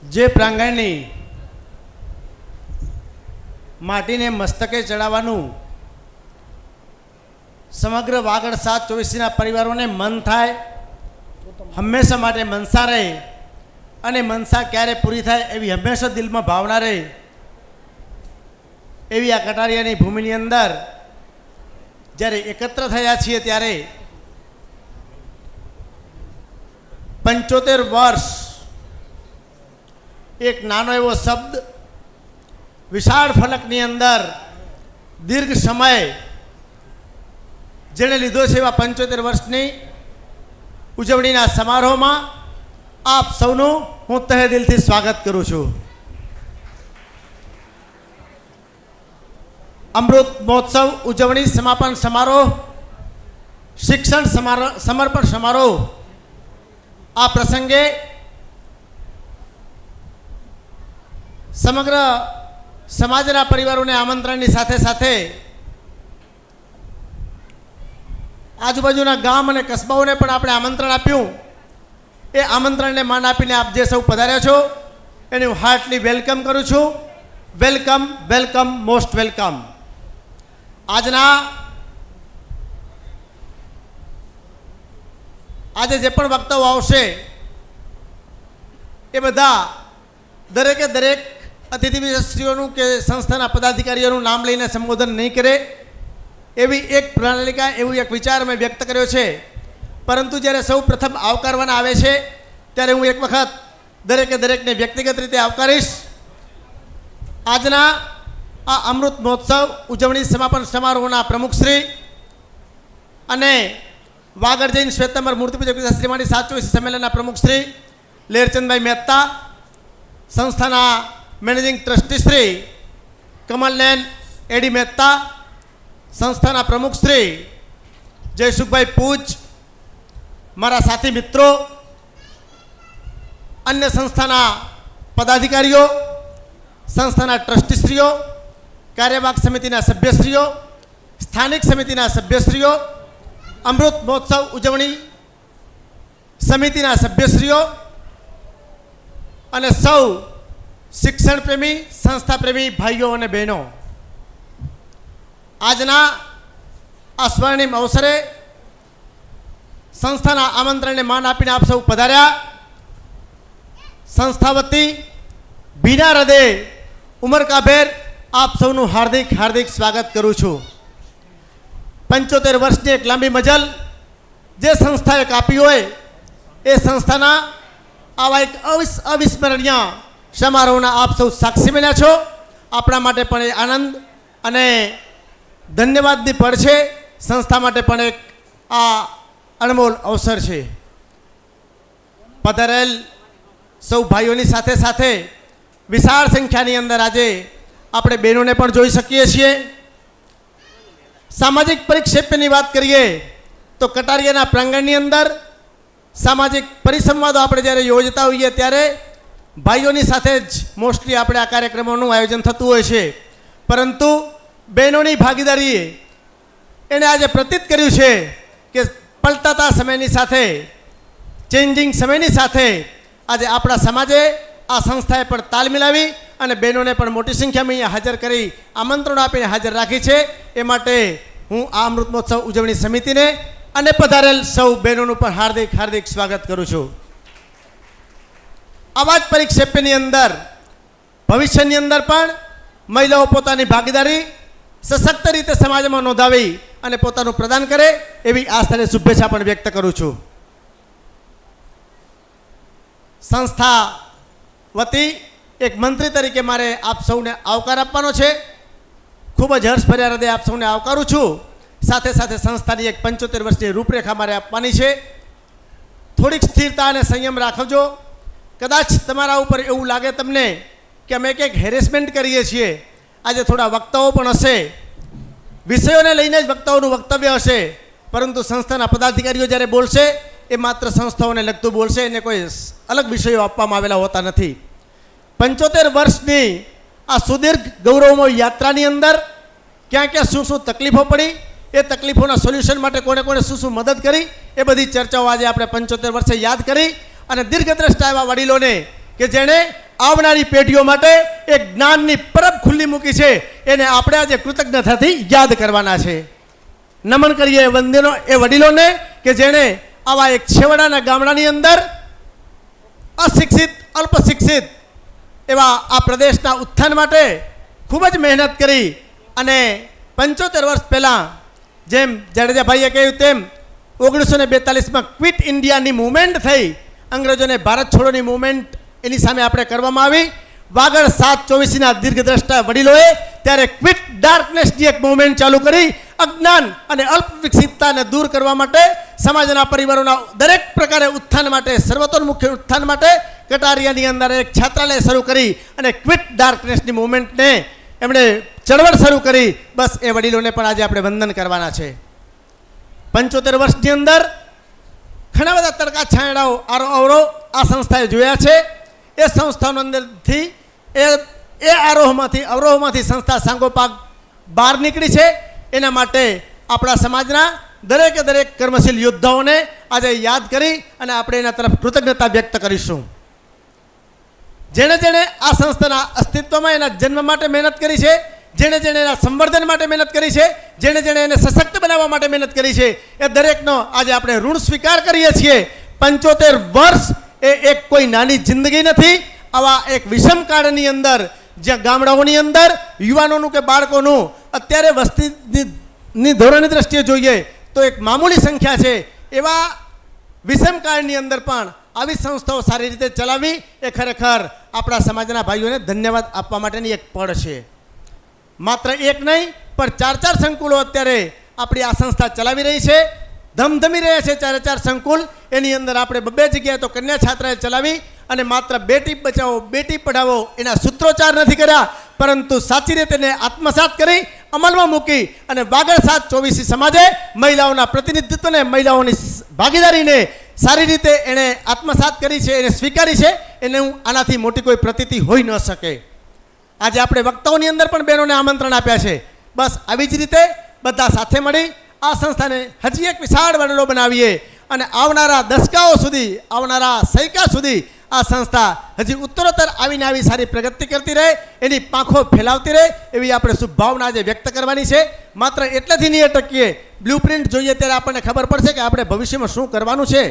જે પ્રાંગણની માટીને મસ્તકે ચડાવવાનું સમગ્ર વાગડ 724ના પરિવારોને મન થાય, હંમેશા માટે મનસા રહે અને મનસા ક્યારે પૂરી થાય એવી હંમેશા દિલમાં ભાવના રહે એવી આ કટારિયાની ભૂમિની અંદર જ્યારે એકત્ર થયા છીએ ત્યારે 75 વર્ષ એક નાનો એવો શબ્દ વિશાળ ફલકની અંદર દીર્ઘ સમય જેણે લીધો છે એવા 75 વર્ષની ઉજવણીના સમારોહમાં આપ સૌનું હું તહે દિલથી સ્વાગત કરું છું. અમૃત મહોત્સવ ઉજવણી સમાપન સમારોહ, શિક્ષણ સમર્પણ સમારોહ આ પ્રસંગે સમગ્ર સમાજના પરિવારોને આમંત્રણની સાથે સાથે આજુબાજુના ગામ અને કસ્બાઓને પણ આપણે આમંત્રણ આપ્યું. એ આમંત્રણને માન આપીને આપ જે સૌ પધાર્યા છો એને હું હાર્ટલી વેલકમ કરું છું. Welcome, welcome, most welcome. આજે જે પણ વક્તાઓ આવશે એ બધા દરેકે દરેક અતિથિ વિશેષોનું કે સંસ્થાના પદાધિકારીઓનું નામ લઈને સંબોધન નહીં કરે એવી એક પ્રણાલિકા, એવું એક વિચાર મેં વ્યક્ત કર્યો છે. પરંતુ જ્યારે સૌ પ્રથમ આવકારવાના આવે છે ત્યારે હું એક વખત દરેકે દરેકને વ્યક્તિગત રીતે આવકારીશ. આજના આ અમૃત મહોત્સવ ઉજવણી સમાપન સમારોહના પ્રમુખશ્રી અને વાગડ જૈન શ્વેતંબર મૂર્તિપૂજક શ્રીમાની 724 સંમેલનના પ્રમુખશ્રી લેરચંદભાઈ મહેતા, સંસ્થાના મેનેજિંગ ટ્રસ્ટી શ્રી કમલનયન એડી મહેતા, સંસ્થાના પ્રમુખ શ્રી જયસુખભાઈ પૂજ, મારા સાથી મિત્રો, અન્ય સંસ્થાના પદાધિકારીઓ, સંસ્થાના ટ્રસ્ટીશ્રીઓ, કાર્યવાહક સમિતિના સભ્યશ્રીઓ, સ્થાનિક સમિતિના સભ્યશ્રીઓ, અમૃત મહોત્સવ ઉજવણી સમિતિના સભ્યશ્રીઓ અને સૌ શિક્ષણ પ્રેમી, સંસ્થા પ્રેમી ભાઈઓ અને બહેનો, આજના આ સ્વર્ણિમ અવસરે સંસ્થાના આમંત્રણને માન આપીને આપ સૌ પધાર્યા. સંસ્થા વતી ભીના હૃદય ઉમરકાભેર આપ સૌનું હાર્દિક હાર્દિક સ્વાગત કરું છું. 75 વર્ષની એક લાંબી મજલ જે સંસ્થાએ કાપી હોય એ સંસ્થાના આવા એક અવિસ્મરણીય સમારોહના આપ સૌ સાક્ષી બન્યા છો. આપણા માટે પણ એ આનંદ અને ધન્યવાદની પળ છે. સંસ્થા માટે પણ એક આ અનમોલ અવસર છે. પધારેલ સૌ ભાઈઓની સાથે સાથે વિશાળ સંખ્યાની અંદર આજે આપણે બહેનોને પણ જોઈ શકીએ છીએ. સામાજિક પરિક્ષેપ્યની વાત કરીએ તો કટારિયાના પ્રાંગણની અંદર સામાજિક પરિસંવાદો આપણે જ્યારે યોજતા હોઈએ ત્યારે ભાઈઓની સાથે જ મોસ્ટલી આપણે આ કાર્યક્રમોનું આયોજન થતું હોય છે. પરંતુ બહેનોની ભાગીદારીએ એણે આજે પ્રતીત કર્યું છે કે પલટાતા સમયની સાથે, ચેન્જિંગ સમયની સાથે આજે આપણા સમાજે આ સંસ્થાએ પણ તાલ મિલાવી અને બહેનોને પણ મોટી સંખ્યામાં અહીંયા હાજર કરી આમંત્રણ આપીને હાજર રાખી છે. એ માટે હું આ અમૃત મહોત્સવ ઉજવણી સમિતિને અને પધારેલ સૌ બહેનોનું પણ હાર્દિક હાર્દિક સ્વાગત કરું છું. આવા જ પરિક્ષેપ્યની અંદર ભવિષ્યની અંદર પણ મહિલાઓ પોતાની ભાગીદારી સશક્ત રીતે સમાજમાં નોંધાવી અને પોતાનું પ્રદાન કરે એવી આ સ્થળે શુભેચ્છા પણ વ્યક્ત કરું છું. સંસ્થા વતી એક મંત્રી તરીકે મારે આપ સૌને આવકાર આપવાનો છે. ખૂબ જ હર્ષભર્યા હૃદય આપ સૌને આવકારું છું. સાથે સાથે સંસ્થાની એક 75 વર્ષની રૂપરેખા મારે આપવાની છે. થોડીક સ્થિરતા અને સંયમ રાખજો. કદાચ તમારા ઉપર એવું લાગે તમને કે અમે કંઈક હેરેસમેન્ટ કરીએ છીએ. આજે થોડા વક્તાઓ પણ હશે, વિષયોને લઈને જ વક્તાઓનું વક્તવ્ય હશે, પરંતુ સંસ્થાના પદાધિકારીઓ જ્યારે બોલશે એ માત્ર સંસ્થાઓને લગતું બોલશે, એને કોઈ અલગ વિષયો આપવામાં આવેલા હોતા નથી. 75 વર્ષની આ સુદીર્ઘ ગૌરવમય યાત્રાની અંદર ક્યાં ક્યાં શું શું તકલીફો પડી, એ તકલીફોના સોલ્યુશન માટે કોને કોને શું શું મદદ કરી, એ બધી ચર્ચાઓ આજે આપણે 75 વર્ષે યાદ કરી અને દીર્ઘદ્રષ્ટા એવા વડીલોને કે જેણે આવનારી પેઢીઓ માટે એક જ્ઞાનની પરબ ખુલ્લી મૂકી છે, એને આપણે આજે કૃતજ્ઞતાથી યાદ કરવાના છે. નમન કરીએ વંદનો એ વડીલોને કે જેણે આવા એક છેવાડાના ગામડાની અંદર અશિક્ષિત અલ્પશિક્ષિત એવા આ પ્રદેશના ઉત્થાન માટે ખૂબ જ મહેનત કરી અને 75 વર્ષ પહેલાં જેમ જાડેજાભાઈએ કહ્યું તેમ 1942માં ક્વિટ ઇન્ડિયાની મૂવમેન્ટ થઈ, અંગ્રેજોને ભારત છોડોની મૂવમેન્ટ એની સામે આપણે કરવામાં આવી. વાગડ 724ના દીર્ઘદ્રષ્ટા વડીલોએ ત્યારે ક્વિટ ડાર્કનેસની એક મૂવમેન્ટ ચાલુ કરી, અજ્ઞાન અને અલ્પ વિકસિતતાને દૂર કરવા માટે, સમાજના પરિવારોના દરેક પ્રકારે ઉત્થાન માટે, સર્વતોન્મુખી ઉત્થાન માટે કટારિયાની અંદર એક છાત્રાલય શરૂ કરી અને ક્વિટ ડાર્કનેસની મૂવમેન્ટને એમણે ચળવળ શરૂ કરી. બસ એ વડીલોને પણ આજે આપણે વંદન કરવાના છે. 75 વર્ષની અંદર ઘણા બધા તડકા છાંયડાઓ અવરો આ સંસ્થાએ જોયા છે. એ સંસ્થાનો અંદરથી એ અવરોહમાંથી સંસ્થા સાંગોપાગ બહાર નીકળી છે. એના માટે આપણા સમાજના દરેકે દરેક કર્મશીલ યોદ્ધાઓને આજે યાદ કરી અને આપણે એના તરફ કૃતજ્ઞતા વ્યક્ત કરીશું. જેણે જેણે આ સંસ્થાના અસ્તિત્વમાં એના જન્મ માટે મહેનત કરી છે, જેણે જેણે એના સંવર્ધન માટે મહેનત કરી છે, જેણે જેણે એને સશક્ત બનાવવા માટે મહેનત કરી છે, એ દરેકનો આજે આપણે ઋણ સ્વીકાર કરીએ છીએ. 75 વર્ષ એ એક કોઈ નાની જિંદગી નથી. આવા એક વિષમ કાળની અંદર જ્યાં ગામડાઓની અંદર યુવાનોનું કે બાળકોનું અત્યારે વસ્તીની ધોરણની દ્રષ્ટિએ જોઈએ તો એક મામૂલી સંખ્યા છે. એવા વિષમ કાળની અંદર પણ આવી સંસ્થાઓ સારી રીતે ચલાવવી એ ખરેખર આપણા સમાજના ભાઈઓને ધન્યવાદ આપવા માટેની એક પળ છે. માત્ર એક નહીં પણ 4 સંકુલો અત્યારે આપણી આ સંસ્થા ચલાવી રહી છે, ધમધમી રહ્યા છે. 4 સંકુલ એની અંદર આપણે 2 જગ્યાએ તો કન્યા છાત્રાએ ચલાવી અને માત્ર બેટી બચાવો બેટી પઢાવો એના સૂત્રોચ્ચાર નથી કર્યા, પરંતુ સાચી રીતે તેને આત્મસાત કરી અમલમાં મૂકી અને વાગડ 724 સમાજે મહિલાઓના પ્રતિનિધિત્વને, મહિલાઓની ભાગીદારીને સારી રીતે એણે આત્મસાત કરી છે, એને સ્વીકારી છે. એને આનાથી મોટી કોઈ પ્રતીતિ હોઈ ન શકે. આજે આપણે વક્તાઓની અંદર પણ બહેનોને આમંત્રણ આપ્યા છે. બસ આવી જ રીતે બધા સાથે મળી આ સંસ્થાને હજી એક વિશાળ વડલો બનાવીએ અને આવનારા દશકાઓ સુધી, આવનારા સૈકા સુધી આ સંસ્થા હજી ઉત્તરોત્તર આવીને આવી સારી પ્રગતિ કરતી રહે, એની પાંખો ફેલાવતી રહે એવી આપણે શુભભાવના આજે વ્યક્ત કરવાની છે. માત્ર એટલેથી નહીં અટકીએ, બ્લુપ્રિન્ટ જોઈએ ત્યારે આપણને ખબર પડશે કે આપણે ભવિષ્યમાં શું કરવાનું છે.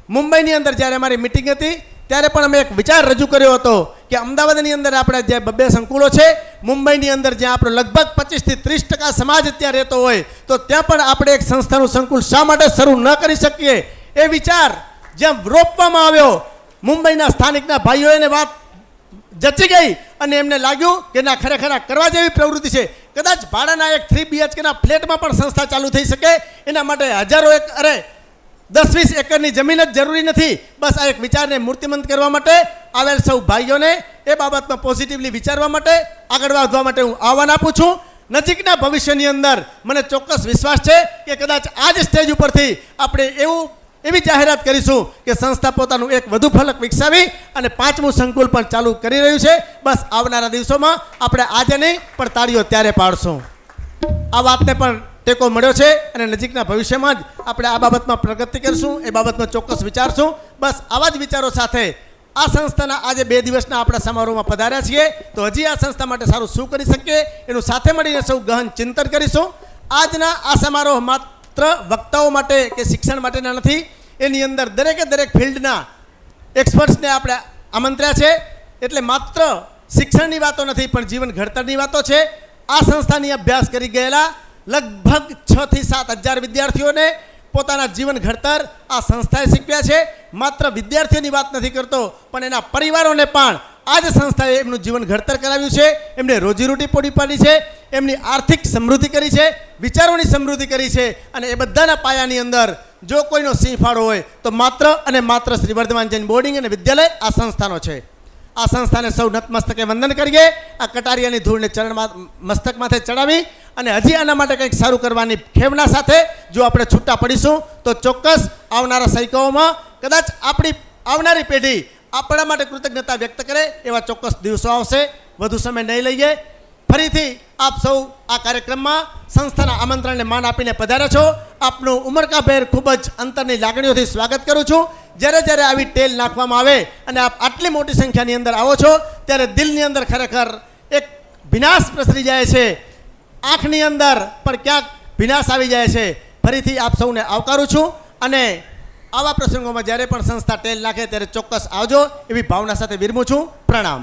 મુંબઈની અંદર જ્યારે અમારી મિટિંગ હતી ત્યારે પણ અમે એક વિચાર રજૂ કર્યો હતો કે અમદાવાદની અંદર આપણે જે 2 સંકુલો છે, મુંબઈની અંદર જ્યાં આપણો લગભગ 25 થી 30% સમાજ ત્યાં રહેતો હોય, તો ત્યાં પણ આપણે એક સંસ્થાનું સંકુલ શા માટે શરૂ ન કરી શકીએ. એ વિચાર જ્યાં રોપવામાં આવ્યો, મુંબઈના સ્થાનિકના ભાઈઓને વાત જચી ગઈ અને એમને લાગ્યું કે ના, ખરેખર આ કરવા જેવી પ્રવૃત્તિ છે. કદાચ ભાડાના એક 3 BHKના ફ્લેટમાં પણ સંસ્થા ચાલુ થઈ શકે. એના માટે હજારો 10-20 એકરની જમીન જ જરૂરી નથી. બસ આ એક વિચારને મૂર્તિમંત કરવા માટે આવેલ સૌ ભાઈઓને એ બાબતમાં પોઝિટિવલી વિચારવા માટે, આગળ વધવા માટે હું આહ્વાન આપું છું. નજીકના ભવિષ્યની અંદર મને ચોક્કસ વિશ્વાસ છે કે કદાચ આ જ સ્ટેજ ઉપરથી આપણે એવી જાહેરાત કરીશું કે સંસ્થા પોતાનું એક વધુ ફલક વિકસાવી અને 5મું સંકુલ પણ ચાલુ કરી રહ્યું છે. બસ આવનારા દિવસોમાં આપણે આજે નહીં પણ તાળીઓ ત્યારે પાડશું. આ વાતને પણ ટેકો મળ્યો છે અને નજીકના ભવિષ્યમાં જ આપણે આ બાબતમાં પ્રગતિ કરીશું, એ બાબતમાં ચોક્કસ વિચારશું. બસ આવા જ વિચારો સાથે આ સંસ્થાના આજે 2 દિવસના આપણા સમારોહમાં પધાર્યા છીએ. તો હજી આ સંસ્થા માટે સારું શું કરી શકીએ એનું સાથે મળીને સૌ ગહન ચિંતન કરીશું. આજના આ સમારોહ માત્ર વક્તાઓ માટે કે શિક્ષણ માટેના નથી. એની અંદર દરેકે દરેક ફિલ્ડના એક્સપર્ટ્સને આપણે આમંત્ર્યા છે. એટલે માત્ર શિક્ષણની વાતો નથી પણ જીવન ઘડતરની વાતો છે. આ સંસ્થાની અભ્યાસ કરી ગયેલા લગભગ 6 થી 7 હજાર વિદ્યાર્થીઓને પોતાના જીવન ઘડતર આ સંસ્થાએ શીખવ્યા છે. માત્ર વિદ્યાર્થીઓની વાત નથી કરતો પણ એના પરિવારોને પણ આ જ સંસ્થાએ એમનું જીવન ઘડતર કરાવ્યું છે. એમને રોજીરોટી પૂરી પાડી છે, એમની આર્થિક સમૃદ્ધિ કરી છે, વિચારોની સમૃદ્ધિ કરી છે. અને એ બધાના પાયાની અંદર જો કોઈનો સિંહ ફાળો હોય તો માત્ર અને માત્ર શ્રી વર્ધમાન જૈન બોર્ડિંગ અને વિદ્યાલય આ સંસ્થાનો છે. આ સંસ્થાને સૌ નતમસ્તકે વંદન કરીએ. આ કટારિયાની ધૂળને મસ્તક માથે ચડાવી અને હજી આના માટે કંઈક સારું કરવાની ખેવના સાથે જો આપણે છૂટા પડીશું તો ચોક્કસ આવનારા સૈકાઓમાં કદાચ આપણી આવનારી પેઢી આપણા માટે કૃતજ્ઞતા વ્યક્ત કરે એવા ચોક્કસ દિવસો આવશે. વધુ સમય નહીં લઈએ. ફરીથી આપ સૌ આ કાર્યક્રમમાં સંસ્થાના આમંત્રણને માન આપીને પધાર્યા છો. આપનું ઉમળકાભેર ખૂબ જ અંતરની લાગણીઓથી સ્વાગત કરું છું. જ્યારે જ્યારે આવી ટેલ નાખવામાં આવે અને આપ આટલી મોટી સંખ્યાની અંદર આવો છો ત્યારે દિલની અંદર ખરેખર એક વિનાશ પ્રસરી જાય છે, આંખની અંદર પણ ક્યાંક વિનાશ આવી જાય છે. ફરીથી આપ સૌને આવકારું છું અને આવા પ્રસંગોમાં જ્યારે પણ સંસ્થા ટેલ નાખે ત્યારે ચોક્કસ આવજો એવી ભાવના સાથે વિરમું છું. પ્રણામ.